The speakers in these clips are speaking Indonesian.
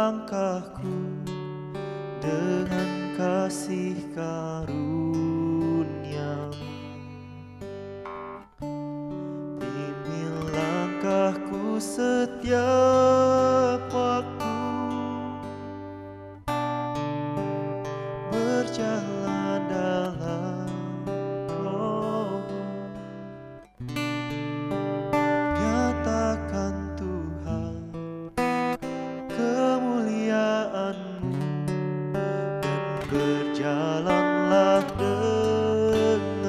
langkahku dengan kasih karunia-Mu. Pimpin langkahku setiap waktu, berjalan dalam Roh-Mu. Nyatakan Tuhan kemuliaan-Mu, dan berjalanlah denganku.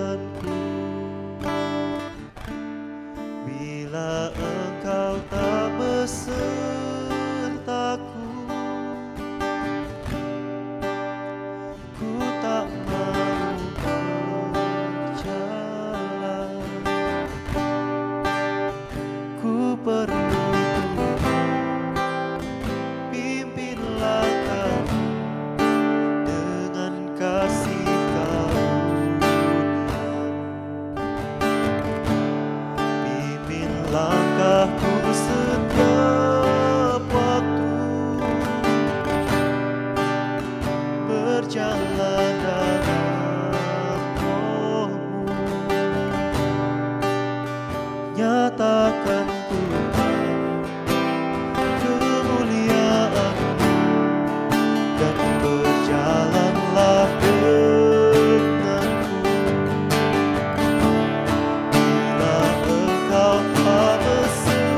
Bila Engkau tak besertaku, ku tak mau berjalan. Ku perlu Tuhan, pimpin langkahku dengan kasih karunia-Mu. Pimpin langkahku setiap waktu, berjalan dalam Roh-Mu. Nyatakan Tuhan kemuliaan-Mu, dan berjalanlah denganku. Bila Engkau tak besertaku,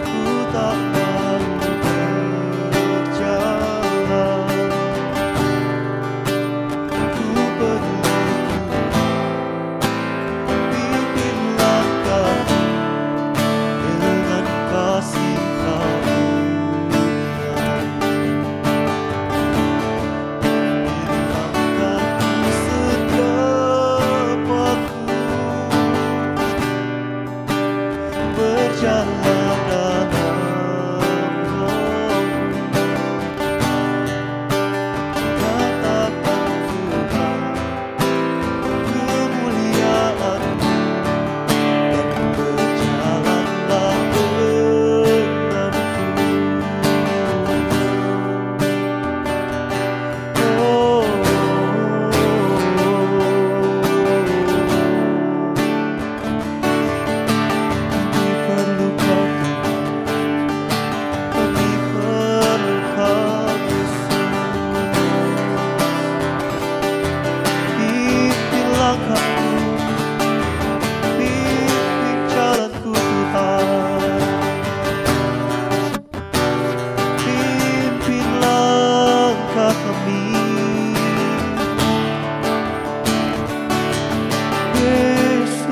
ku tak mau berjalan. Ku perlu pimpin langkahku dengan kasih karunia-Mu. Pimpin langkahku setiap waktu, berjalan dalam Roh-Mu. Nyatakan Tuhan kemuliaan-Mu, dan berjalanlah denganku. Oh, kami perlu Kau Tuhan, kami perlu Kau Yesus. Pimpin langkahku, pimpin jalanku Tuhan. Pimpin langkah kami, Yesus.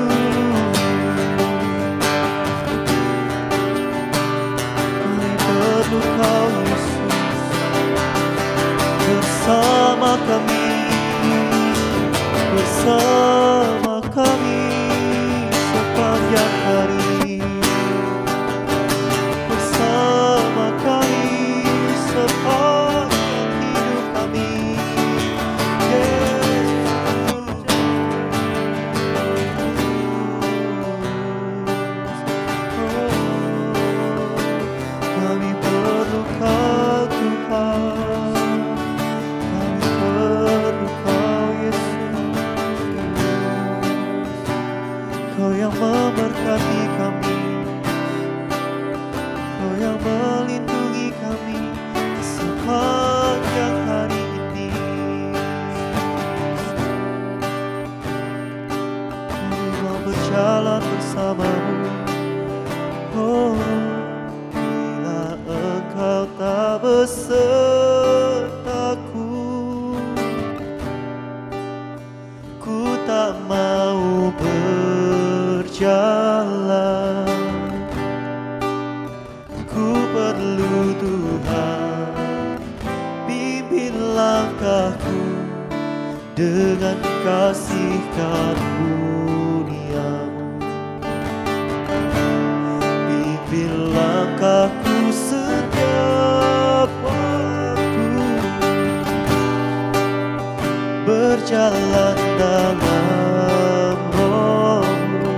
Kami perlu Kau Yesus, bersama kami, bersama kami sepanjang hari, bersama kami sepanjang hidup kami, kami perlu Kau Tuhan, kami perlu Kau Yesus. Kau yang memberkati kami, Kau yang melindungi kami sepanjang hari ini. Kami mau berjalan bersama-Mu. Oh, bila Engkau tak besertaku, ku tak mau berjalan. Ku perlu Tuhan, pimpin langkahku dengan kasih karunia-Mu. Pimpin langkahku setiap waktu, berjalan dalam Roh-Mu.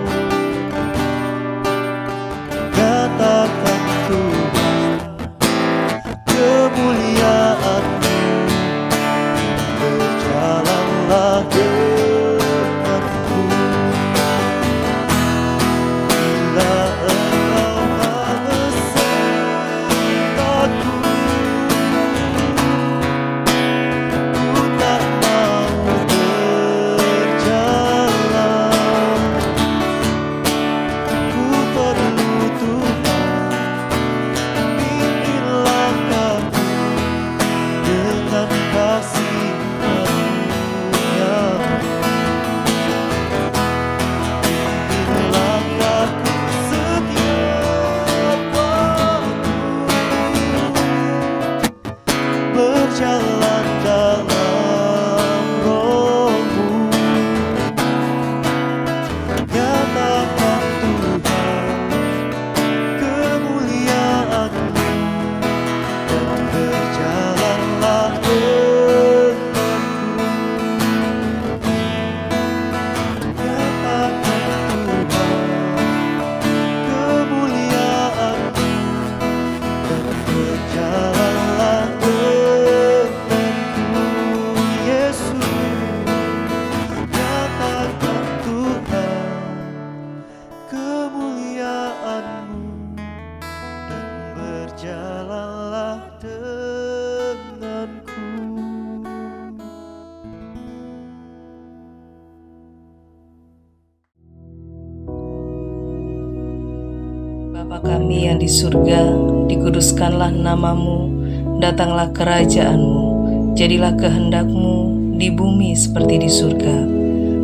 Bapa kami yang di surga, dikuduskanlah namamu, datanglah kerajaan-Mu, jadilah kehendak-Mu di bumi seperti di surga.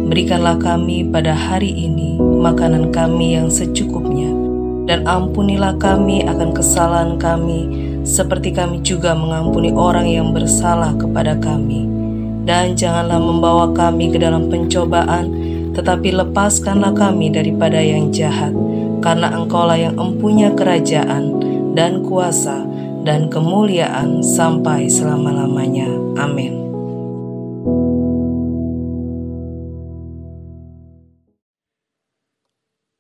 Berikanlah kami pada hari ini makanan kami yang secukupnya, dan ampunilah kami akan kesalahan kami, seperti kami juga mengampuni orang yang bersalah kepada kami. Dan janganlah membawa kami ke dalam pencobaan, tetapi lepaskanlah kami daripada yang jahat. Karena Engkaulah yang empunya kerajaan dan kuasa dan kemuliaan sampai selama-lamanya. Amin.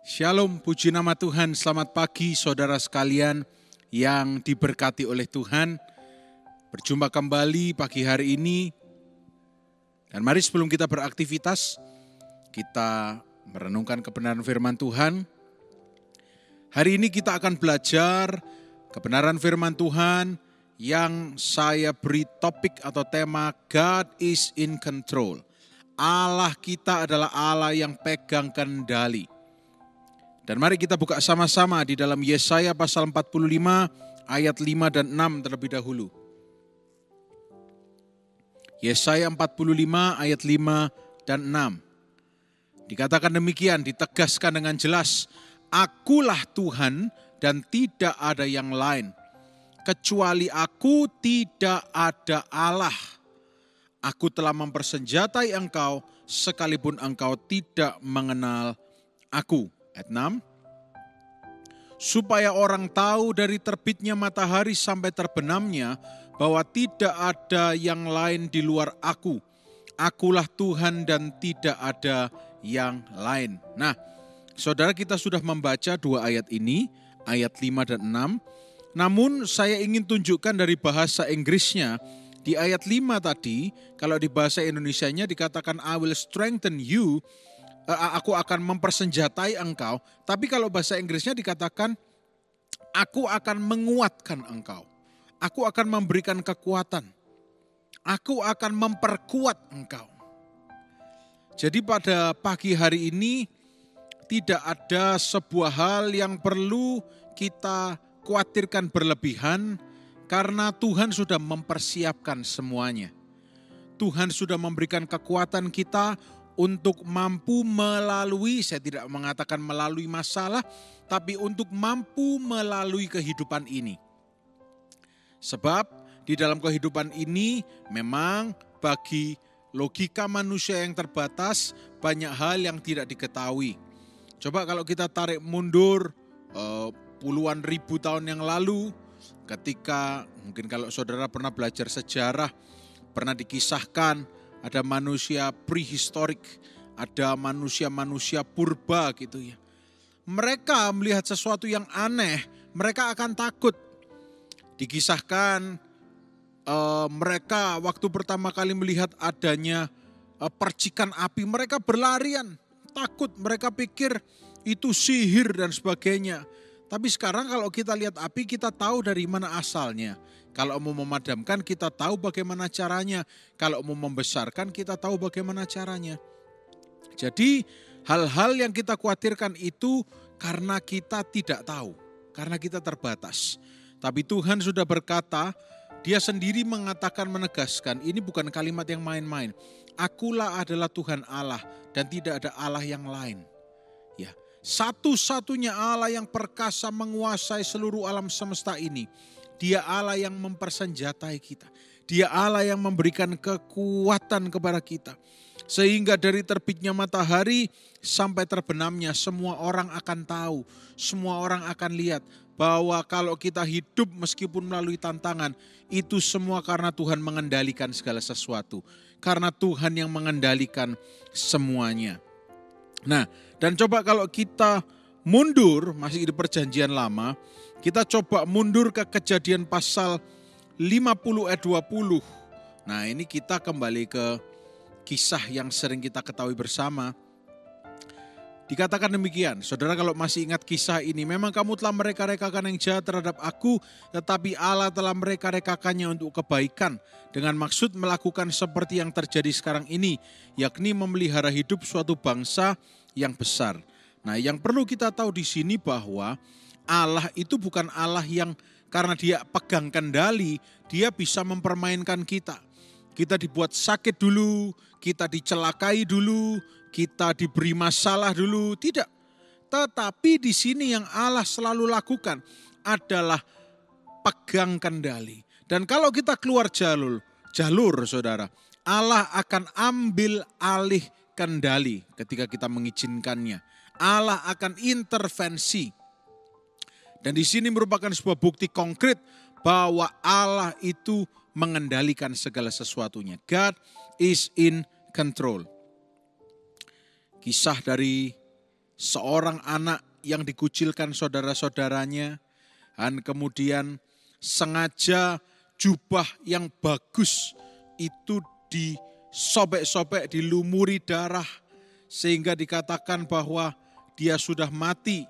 Shalom, puji nama Tuhan. Selamat pagi saudara sekalian yang diberkati oleh Tuhan. Berjumpa kembali pagi hari ini. Dan mari sebelum kita beraktivitas, kita merenungkan kebenaran firman Tuhan. Hari ini kita akan belajar kebenaran firman Tuhan yang saya beri topik atau tema God is in control. Allah kita adalah Allah yang pegang kendali. Dan mari kita buka sama-sama di dalam Yesaya pasal 45 ayat 5 dan 6 terlebih dahulu. Yesaya 45 ayat 5 dan 6. Dikatakan demikian, ditegaskan dengan jelas. Akulah Tuhan dan tidak ada yang lain. Kecuali aku tidak ada Allah. Aku telah mempersenjatai engkau sekalipun engkau tidak mengenal aku. Ayat 6. Supaya orang tahu dari terbitnya matahari sampai terbenamnya bahwa tidak ada yang lain di luar aku. Akulah Tuhan dan tidak ada yang lain. Nah, saudara, kita sudah membaca dua ayat ini, ayat 5 dan 6. Namun saya ingin tunjukkan dari bahasa Inggrisnya. Di ayat 5 tadi, kalau di bahasa Indonesianya dikatakan I will strengthen you, aku akan mempersenjatai engkau. Tapi kalau bahasa Inggrisnya dikatakan aku akan menguatkan engkau. Aku akan memberikan kekuatan. Aku akan memperkuat engkau. Jadi pada pagi hari ini tidak ada sebuah hal yang perlu kita khawatirkan berlebihan karena Tuhan sudah mempersiapkan semuanya. Tuhan sudah memberikan kekuatan kita untuk mampu melalui, saya tidak mengatakan melalui masalah, tapi untuk mampu melalui kehidupan ini. Sebab di dalam kehidupan ini memang bagi logika manusia yang terbatas banyak hal yang tidak diketahui. Coba kalau kita tarik mundur puluhan ribu tahun yang lalu, ketika mungkin kalau saudara pernah belajar sejarah, pernah dikisahkan ada manusia prehistorik, ada manusia-manusia purba gitu ya. Mereka melihat sesuatu yang aneh, mereka akan takut. Dikisahkan mereka waktu pertama kali melihat adanya percikan api, mereka berlarian, takut, mereka pikir itu sihir dan sebagainya. Tapi sekarang kalau kita lihat api, kita tahu dari mana asalnya. Kalau mau memadamkan, kita tahu bagaimana caranya. Kalau mau membesarkan, kita tahu bagaimana caranya. Jadi hal-hal yang kita khawatirkan itu karena kita tidak tahu, karena kita terbatas. Tapi Tuhan sudah berkata, Dia sendiri mengatakan, menegaskan, ini bukan kalimat yang main-main. Akulah adalah Tuhan Allah dan tidak ada Allah yang lain. Ya, satu-satunya Allah yang perkasa menguasai seluruh alam semesta ini. Dia Allah yang mempersenjatai kita. Dia Allah yang memberikan kekuatan kepada kita. Sehingga dari terbitnya matahari sampai terbenamnya semua orang akan tahu. Semua orang akan lihat bahwa kalau kita hidup meskipun melalui tantangan, itu semua karena Tuhan mengendalikan segala sesuatu. Karena Tuhan yang mengendalikan semuanya. Nah, dan coba kalau kita mundur, masih di perjanjian lama, kita coba mundur ke Kejadian pasal 50 ayat 20. Nah, ini kita kembali ke kisah yang sering kita ketahui bersama. Dikatakan demikian, saudara kalau masih ingat kisah ini, memang kamu telah mereka-rekakan yang jahat terhadap aku, tetapi Allah telah mereka-rekakannya untuk kebaikan, dengan maksud melakukan seperti yang terjadi sekarang ini, yakni memelihara hidup suatu bangsa yang besar. Nah, yang perlu kita tahu di sini bahwa Allah itu bukan Allah yang karena dia pegang kendali, dia bisa mempermainkan kita. Kita dibuat sakit dulu, kita dicelakai dulu, kita diberi masalah dulu, tidak. Tetapi di sini yang Allah selalu lakukan adalah pegang kendali. Dan kalau kita keluar jalur saudara, Allah akan ambil alih kendali ketika kita mengizinkannya. Allah akan intervensi. Dan di sini merupakan sebuah bukti konkret bahwa Allah itu mengendalikan segala sesuatunya. God is in control. Kisah dari seorang anak yang dikucilkan saudara-saudaranya, dan kemudian sengaja jubah yang bagus itu disobek-sobek, dilumuri darah, sehingga dikatakan bahwa dia sudah mati.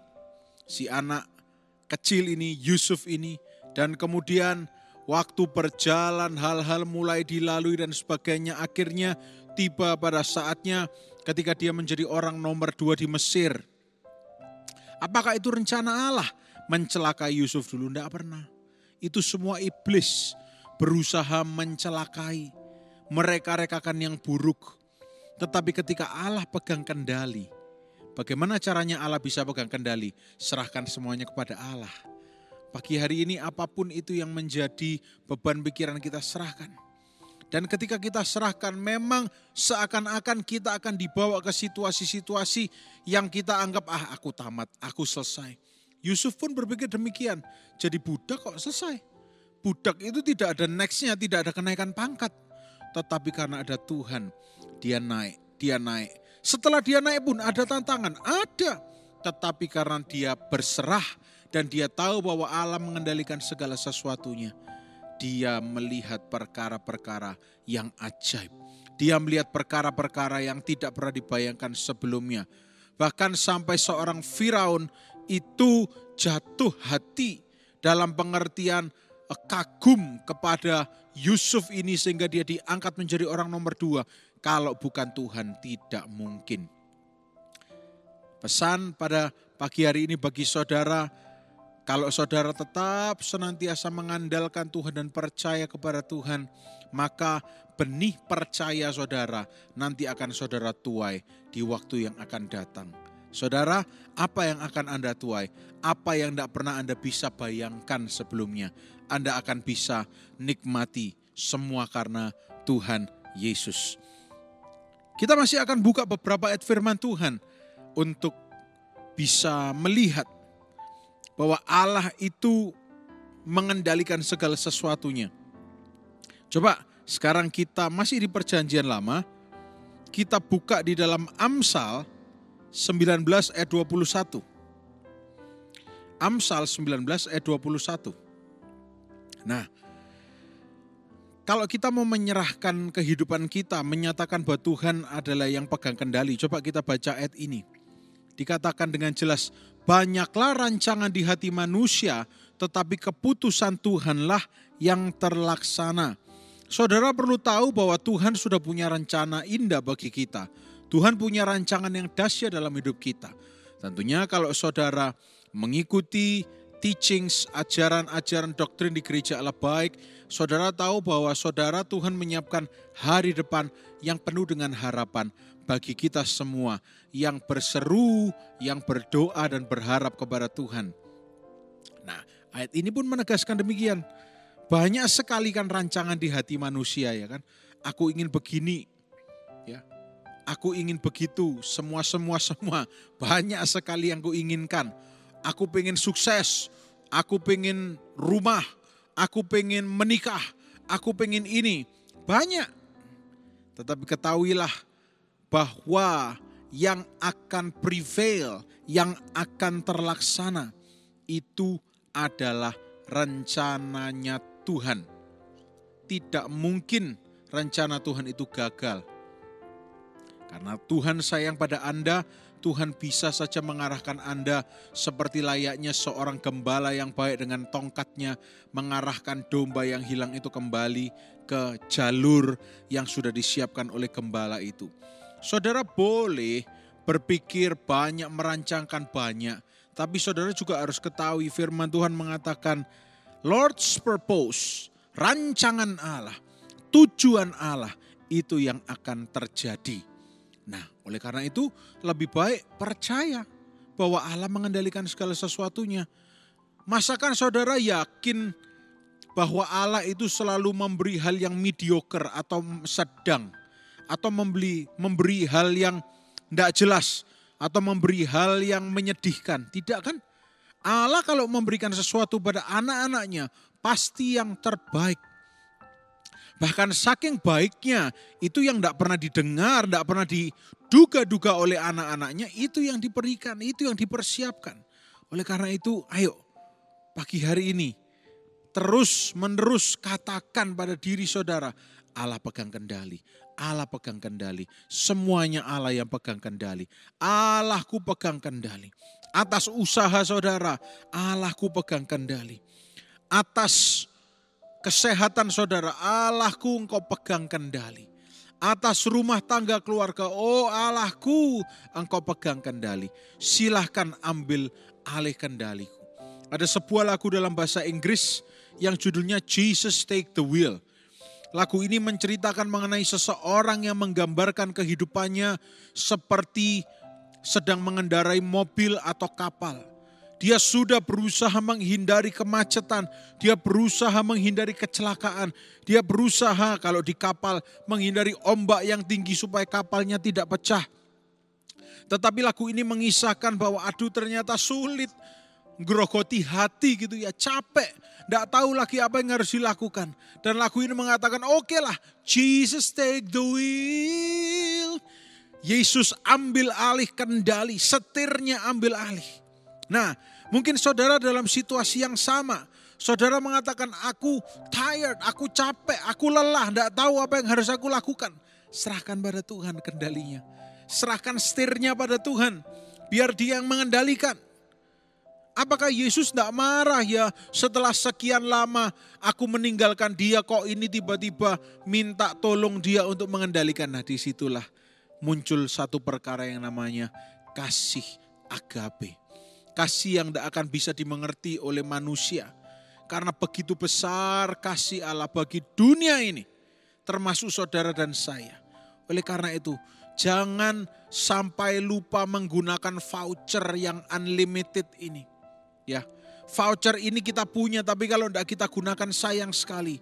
Si anak kecil ini, Yusuf ini, dan kemudian waktu berjalan hal-hal mulai dilalui dan sebagainya, akhirnya tiba pada saatnya ketika dia menjadi orang nomor 2 di Mesir. Apakah itu rencana Allah mencelakai Yusuf dulu? Tidak pernah. Itu semua iblis berusaha mencelakai, mereka-rekakan yang buruk. Tetapi ketika Allah pegang kendali, bagaimana caranya Allah bisa pegang kendali? Serahkan semuanya kepada Allah. Pagi hari ini apapun itu yang menjadi beban pikiran kita, serahkan. Dan ketika kita serahkan, memang seakan-akan kita akan dibawa ke situasi-situasi yang kita anggap, aku tamat, aku selesai. Yusuf pun berpikir demikian, jadi budak kok selesai. Budak itu tidak ada nextnya, tidak ada kenaikan pangkat. Tetapi karena ada Tuhan, dia naik. Setelah dia naik pun ada tantangan, ada. Tetapi karena dia berserah dan dia tahu bahwa Allah mengendalikan segala sesuatunya, dia melihat perkara-perkara yang ajaib. Dia melihat perkara-perkara yang tidak pernah dibayangkan sebelumnya. Bahkan sampai seorang Firaun itu jatuh hati dalam pengertian kagum kepada Yusuf ini sehingga dia diangkat menjadi orang nomor 2. Kalau bukan Tuhan tidak mungkin. Pesan pada pagi hari ini bagi saudara, kalau saudara tetap senantiasa mengandalkan Tuhan dan percaya kepada Tuhan, maka benih percaya saudara nanti akan saudara tuai di waktu yang akan datang. Saudara, apa yang akan Anda tuai? Apa yang tidak pernah Anda bisa bayangkan sebelumnya? Anda akan bisa nikmati semua karena Tuhan Yesus. Kita masih akan buka beberapa ayat firman Tuhan untuk bisa melihat bahwa Allah itu mengendalikan segala sesuatunya. Coba sekarang kita masih di perjanjian lama, kita buka di dalam Amsal 19 ayat 21. Amsal 19 ayat 21. Nah, kalau kita mau menyerahkan kehidupan kita, menyatakan bahwa Tuhan adalah yang pegang kendali, coba kita baca ayat ini. Dikatakan dengan jelas, banyaklah rancangan di hati manusia, tetapi keputusan Tuhanlah yang terlaksana. Saudara perlu tahu bahwa Tuhan sudah punya rencana indah bagi kita. Tuhan punya rancangan yang dahsyat dalam hidup kita. Tentunya kalau saudara mengikuti teachings, ajaran-ajaran doktrin di gereja Allah baik, saudara tahu bahwa saudara Tuhan menyiapkan hari depan yang penuh dengan harapan bagi kita semua yang berseru, yang berdoa dan berharap kepada Tuhan. Nah, ayat ini pun menegaskan demikian. Banyak sekali kan rancangan di hati manusia, ya kan. Aku ingin begini, ya. Aku ingin begitu, semua. Banyak sekali yang kuinginkan. Aku pengen sukses, aku pengen rumah, aku pengen menikah, aku pengen ini. Banyak. Tetapi ketahuilah bahwa yang akan prevail, yang akan terlaksana, itu adalah rencananya Tuhan. Tidak mungkin rencana Tuhan itu gagal. Karena Tuhan sayang pada Anda, Tuhan bisa saja mengarahkan Anda seperti layaknya seorang gembala yang baik dengan tongkatnya mengarahkan domba yang hilang itu kembali ke jalur yang sudah disiapkan oleh gembala itu. Saudara boleh berpikir banyak, merancangkan banyak, Tapi saudara juga harus ketahui firman Tuhan mengatakan Lord's purpose, rancangan Allah, tujuan Allah itu yang akan terjadi. Nah, oleh karena itu lebih baik percaya bahwa Allah mengendalikan segala sesuatunya. Masakan saudara yakin bahwa Allah itu selalu memberi hal yang mediocre atau sedang, atau memberi hal yang tidak jelas, atau memberi hal yang menyedihkan? Tidak kan? Allah kalau memberikan sesuatu pada anak-anaknya pasti yang terbaik. Bahkan saking baiknya itu yang tidak pernah didengar, tidak pernah diduga-duga oleh anak-anaknya, itu yang diberikan, itu yang dipersiapkan. Oleh karena itu ayo pagi hari ini terus menerus katakan pada diri saudara, Allah pegang kendali. Allah pegang kendali. Semuanya Allah yang pegang kendali. Allahku pegang kendali. Atas usaha saudara, Allahku pegang kendali. Atas kesehatan saudara, Allahku engkau pegang kendali. Atas rumah tangga keluarga, oh Allahku engkau pegang kendali. Silahkan ambil alih kendaliku. Ada sebuah lagu dalam bahasa Inggris yang judulnya Jesus Take the Wheel. Lagu ini menceritakan mengenai seseorang yang menggambarkan kehidupannya seperti sedang mengendarai mobil atau kapal. Dia sudah berusaha menghindari kemacetan, dia berusaha menghindari kecelakaan, dia berusaha kalau di kapal menghindari ombak yang tinggi supaya kapalnya tidak pecah. Tetapi lagu ini mengisahkan bahwa aduh ternyata sulit, grogoti hati gitu ya, capek. Tidak tahu lagi apa yang harus dilakukan. Dan lagu ini mengatakan oke lah, Jesus take the wheel. Yesus ambil alih kendali, setirnya ambil alih. Nah mungkin saudara dalam situasi yang sama. Saudara mengatakan aku tired, aku capek, aku lelah, tidak tahu apa yang harus aku lakukan. Serahkan pada Tuhan kendalinya. Serahkan setirnya pada Tuhan, biar Dia yang mengendalikan. Apakah Yesus tidak marah ya setelah sekian lama aku meninggalkan Dia, kok ini tiba-tiba minta tolong Dia untuk mengendalikan? Nah disitulah muncul satu perkara yang namanya kasih agape. Kasih yang tidak akan bisa dimengerti oleh manusia. Karena begitu besar kasih Allah bagi dunia ini, termasuk saudara dan saya. Oleh karena itu jangan sampai lupa menggunakan voucher yang unlimited ini. Ya, voucher ini kita punya, tapi kalau tidak kita gunakan sayang sekali.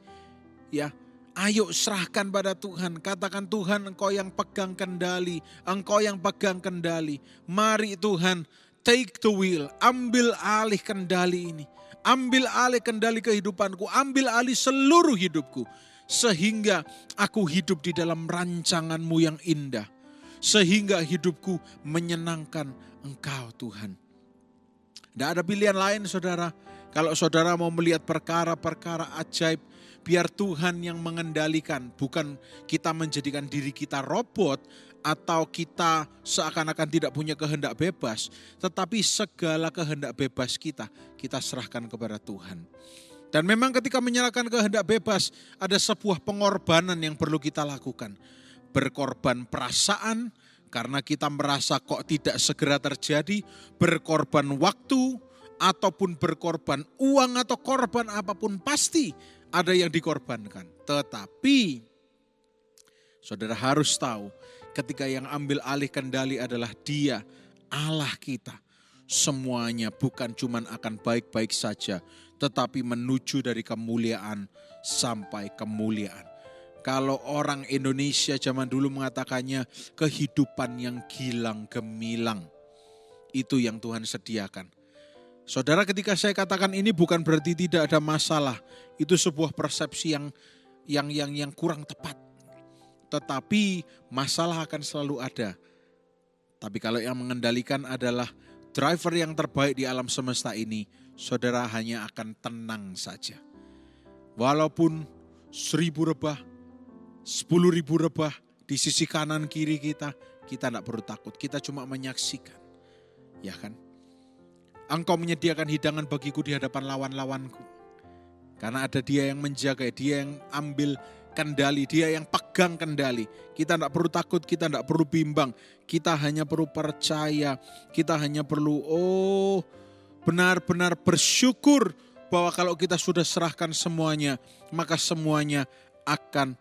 Ya, ayo serahkan pada Tuhan. Katakan Tuhan, Engkau yang pegang kendali, Engkau yang pegang kendali. Mari Tuhan, take the wheel, ambil alih kendali ini. Ambil alih kendali kehidupanku, ambil alih seluruh hidupku. Sehingga aku hidup di dalam rancangan-Mu yang indah. Sehingga hidupku menyenangkan Engkau Tuhan. Tidak ada pilihan lain saudara. Kalau saudara mau melihat perkara-perkara ajaib, biar Tuhan yang mengendalikan. Bukan kita menjadikan diri kita robot atau kita seakan-akan tidak punya kehendak bebas. Tetapi segala kehendak bebas kita serahkan kepada Tuhan. Dan memang ketika menyerahkan kehendak bebas, ada sebuah pengorbanan yang perlu kita lakukan. Berkorban perasaan, karena kita merasa kok tidak segera terjadi, berkorban waktu, ataupun berkorban uang atau korban apapun, pasti ada yang dikorbankan. Tetapi saudara harus tahu, ketika yang ambil alih kendali adalah Dia, Allah kita. Semuanya bukan cuma akan baik-baik saja, tetapi menuju dari kemuliaan sampai kemuliaan. Kalau orang Indonesia zaman dulu mengatakannya kehidupan yang gilang gemilang. Itu yang Tuhan sediakan. Saudara, ketika saya katakan ini bukan berarti tidak ada masalah. Itu sebuah persepsi yang kurang tepat. Tetapi masalah akan selalu ada. Tapi kalau yang mengendalikan adalah driver yang terbaik di alam semesta ini, saudara hanya akan tenang saja. Walaupun 1000 rebah, 10.000 rebah di sisi kanan kiri kita tidak perlu takut. Kita cuma menyaksikan. Ya kan? Engkau menyediakan hidangan bagiku di hadapan lawan-lawanku. Karena ada Dia yang menjaga, Dia yang ambil kendali, Dia yang pegang kendali. Kita tidak perlu takut, kita tidak perlu bimbang. Kita hanya perlu percaya, kita hanya perlu benar-benar bersyukur bahwa kalau kita sudah serahkan semuanya, maka semuanya akan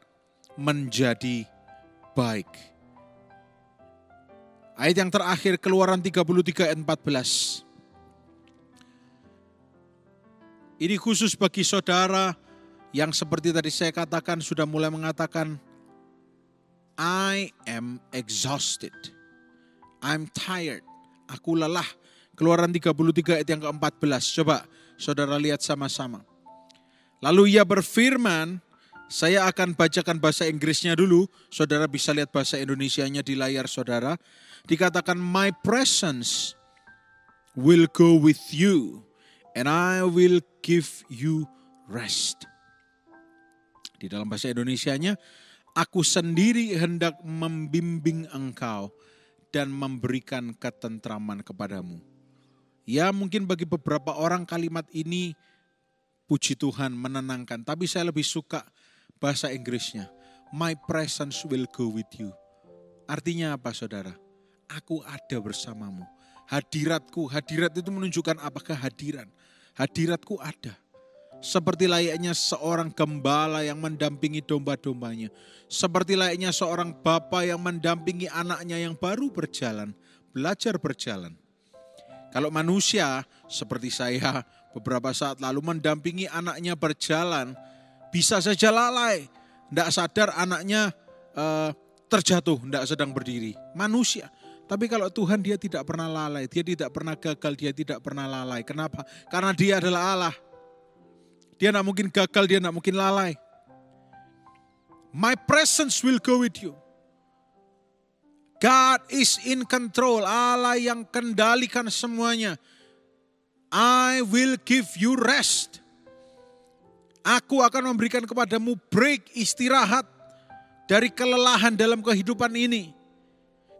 menjadi baik. Ayat yang terakhir, Keluaran 33 ayat 14. Ini khusus bagi saudara yang seperti tadi saya katakan sudah mulai mengatakan, I am exhausted. I'm tired. Aku lelah. Keluaran 33 ayat yang ke-14. Coba saudara lihat sama-sama. Lalu ia berfirman, saya akan bacakan bahasa Inggrisnya dulu. Saudara bisa lihat bahasa Indonesianya di layar saudara. Dikatakan, my presence will go with you and I will give you rest. Di dalam bahasa Indonesianya, aku sendiri hendak membimbing engkau dan memberikan ketentraman kepadamu. Ya, mungkin bagi beberapa orang kalimat ini puji Tuhan menenangkan, tapi saya lebih suka bahasa Inggrisnya. My presence will go with you. Artinya apa saudara? Aku ada bersamamu. Hadiratku, hadirat itu menunjukkan apakah kehadiran. Hadiratku ada. Seperti layaknya seorang gembala yang mendampingi domba-dombanya. Seperti layaknya seorang bapa yang mendampingi anaknya yang baru berjalan, belajar berjalan. Kalau manusia seperti saya beberapa saat lalu mendampingi anaknya berjalan, bisa saja lalai. Tidak sadar anaknya terjatuh, tidak sedang berdiri. Manusia. Tapi kalau Tuhan, dia tidak pernah lalai, dia tidak pernah gagal, dia tidak pernah lalai. Kenapa? Karena dia adalah Allah. Dia tidak mungkin gagal, dia tidak mungkin lalai. My presence will go with you. God is in control. Allah yang kendalikan semuanya. I will give you rest. Aku akan memberikan kepadamu break, istirahat dari kelelahan dalam kehidupan ini.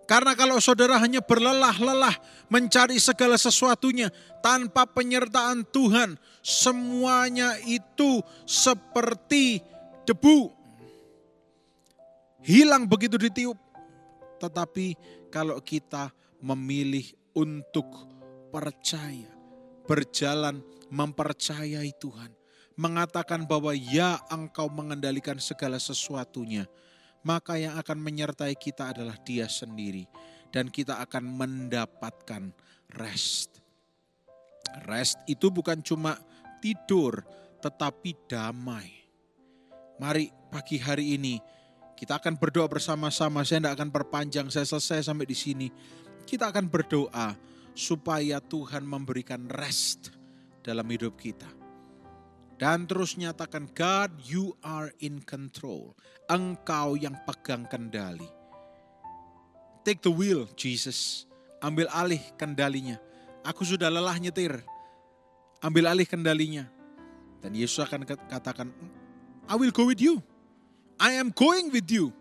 Karena kalau saudara hanya berlelah-lelah mencari segala sesuatunya tanpa penyertaan Tuhan, semuanya itu seperti debu. Hilang begitu ditiup. Tetapi kalau kita memilih untuk percaya, berjalan mempercayai Tuhan, mengatakan bahwa ya engkau mengendalikan segala sesuatunya, maka yang akan menyertai kita adalah Dia sendiri. Dan kita akan mendapatkan rest. Rest itu bukan cuma tidur, tetapi damai. Mari pagi hari ini kita akan berdoa bersama-sama. Saya tidak akan perpanjang, saya selesai sampai di sini. Kita akan berdoa supaya Tuhan memberikan rest dalam hidup kita. Dan terus nyatakan, God, you are in control. Engkau yang pegang kendali. Take the wheel, Jesus. Ambil alih kendalinya. Aku sudah lelah nyetir. Ambil alih kendalinya. Dan Yesus akan katakan, I will go with you. I am going with you.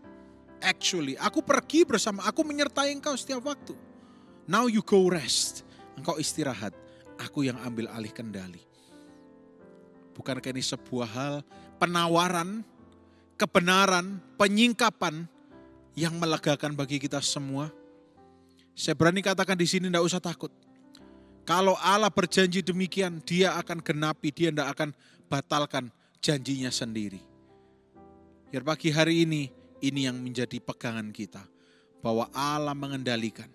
Actually, aku pergi bersama, aku menyertai engkau setiap waktu. Now you go rest. Engkau istirahat. Aku yang ambil alih kendali. Bukankah ini sebuah hal penawaran, kebenaran, penyingkapan yang melegakan bagi kita semua? Saya berani katakan di sini, tidak usah takut. Kalau Allah berjanji demikian, Dia akan genapi, Dia tidak akan batalkan janjinya sendiri. Biar pagi hari ini yang menjadi pegangan kita. Bahwa Allah mengendalikan.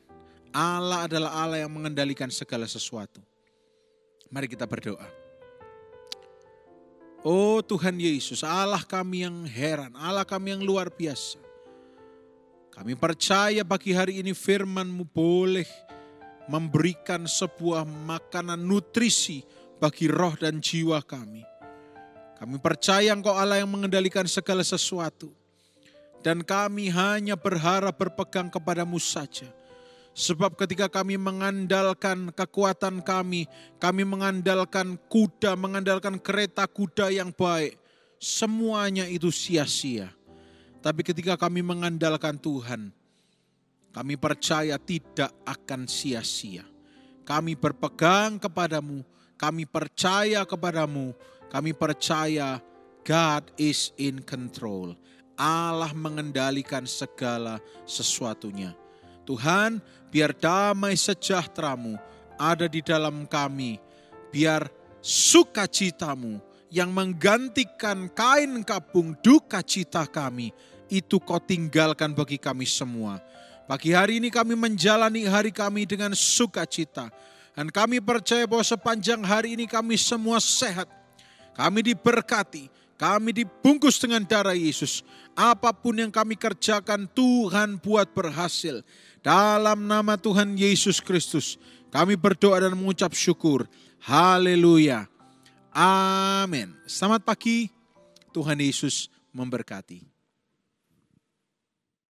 Allah adalah Allah yang mengendalikan segala sesuatu. Mari kita berdoa. Oh Tuhan Yesus, Allah kami yang heran, Allah kami yang luar biasa. Kami percaya pagi hari ini firman-Mu boleh memberikan sebuah makanan nutrisi bagi roh dan jiwa kami. Kami percaya Engkau Allah yang mengendalikan segala sesuatu. Dan kami hanya berharap berpegang kepadamu saja. Sebab ketika kami mengandalkan kekuatan kami mengandalkan kuda, mengandalkan kereta kuda yang baik, semuanya itu sia-sia. Tapi ketika kami mengandalkan Tuhan, kami percaya tidak akan sia-sia. Kami berpegang kepadamu, kami percaya kepadamu, kami percaya God is in control. Allah mengendalikan segala sesuatunya. Tuhan, biar damai sejahtera-Mu ada di dalam kami. biar sukacitamu yang menggantikan kain kabung duka cita kami, itu kau tinggalkan bagi kami semua. Pagi hari ini kami menjalani hari kami dengan sukacita. Dan kami percaya bahwa sepanjang hari ini kami semua sehat. Kami diberkati, kami dibungkus dengan darah Yesus. Apapun yang kami kerjakan Tuhan buat berhasil. Dalam nama Tuhan Yesus Kristus kami berdoa dan mengucap syukur. Haleluya. Amin. Selamat pagi, Tuhan Yesus memberkati.